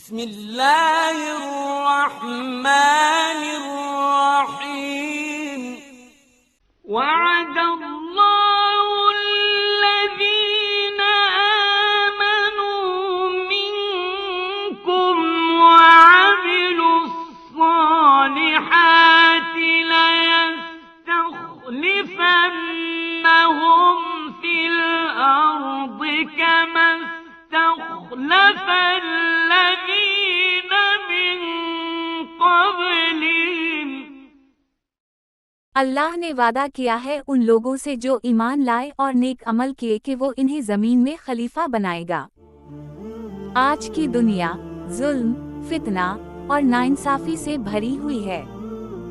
بسم اللہ الرحمن الرحیم وعد اللہ الذین آمنوا منکم وعملوا الصالحات ليستخلفنهم في الأرض كما استخلف الذين من قبلهم۔ اللہ نے وعدہ کیا ہے ان لوگوں سے جو ایمان لائے اور نیک عمل کیے کہ وہ انہیں زمین میں خلیفہ بنائے گا۔ آج کی دنیا ظلم، فتنہ اور ناانصافی سے بھری ہوئی ہے۔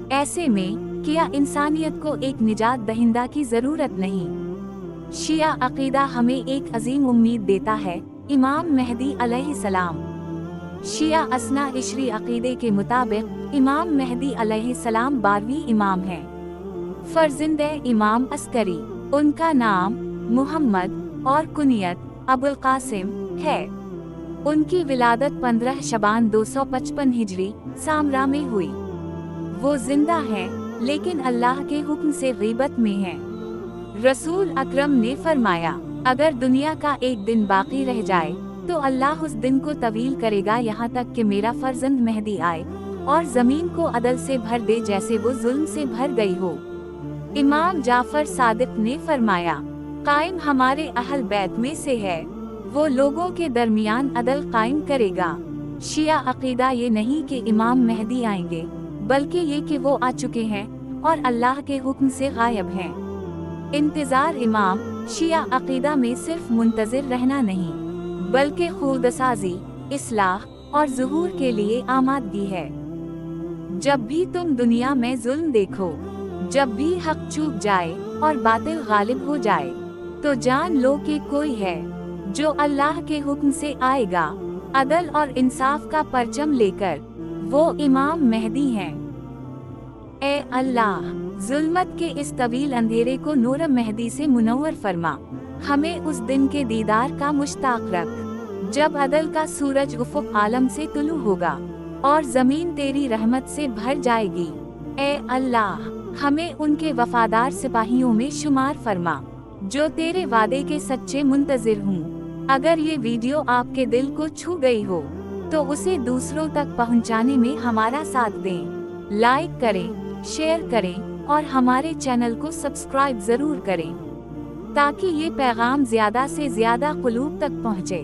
ایسے میں کیا انسانیت کو ایک نجات دہندہ کی ضرورت نہیں؟ شیعہ عقیدہ ہمیں ایک عظیم امید دیتا ہے، امام مہدی علیہ السلام۔ شیعہ اثنا عشری عقیدے کے مطابق امام مہدی علیہ السلام 12ویں امام ہیں، فرزند امام عسکری۔ ان کا نام محمد اور کنیت ابو القاسم ہے۔ ان کی ولادت 15 شعبان 255 ہجری سامرا میں ہوئی۔ وہ زندہ ہیں لیکن اللہ کے حکم سے غیبت میں ہیں۔ رسول اکرم نے فرمایا، اگر دنیا کا ایک دن باقی رہ جائے تو اللہ اس دن کو طویل کرے گا یہاں تک کہ میرا فرزند مہدی آئے اور زمین کو عدل سے بھر دے جیسے وہ ظلم سے بھر گئی ہو۔ امام جعفر صادق نے فرمایا، قائم ہمارے اہل بیت میں سے ہے، وہ لوگوں کے درمیان عدل قائم کرے گا۔ شیعہ عقیدہ یہ نہیں کہ امام مہدی آئیں گے، بلکہ یہ کہ وہ آ چکے ہیں اور اللہ کے حکم سے غائب ہیں۔ انتظار امام شیعہ عقیدہ میں صرف منتظر رہنا نہیں، بلکہ خودسازی، اصلاح اور ظہور کے لیے آمادگی ہے۔ جب بھی تم دنیا میں ظلم دیکھو، جب بھی حق چوک جائے اور باطل غالب ہو جائے، تو جان لو کہ کوئی ہے جو اللہ کے حکم سے آئے گا، عدل اور انصاف کا پرچم لے کر۔ وہ امام مہدی ہیں۔ اے اللہ، ظلمت کے اس طویل اندھیرے کو نور مہدی سے منور فرما، ہمیں اس دن کے دیدار کا مشتاق رکھ جب عدل کا سورج افق عالم سے طلوع ہوگا اور زمین تیری رحمت سے بھر جائے گی۔ اے اللہ، ہمیں ان کے وفادار سپاہیوں میں شمار فرما جو تیرے وعدے کے سچے منتظر ہوں۔ اگر یہ ویڈیو آپ کے دل کو چھو گئی ہو تو اسے دوسروں تک پہنچانے میں ہمارا ساتھ دیں، لائک کریں، شیئر کریں اور ہمارے چینل کو سبسکرائب ضرور کریں تاکہ یہ پیغام زیادہ سے زیادہ قلوب تک پہنچے۔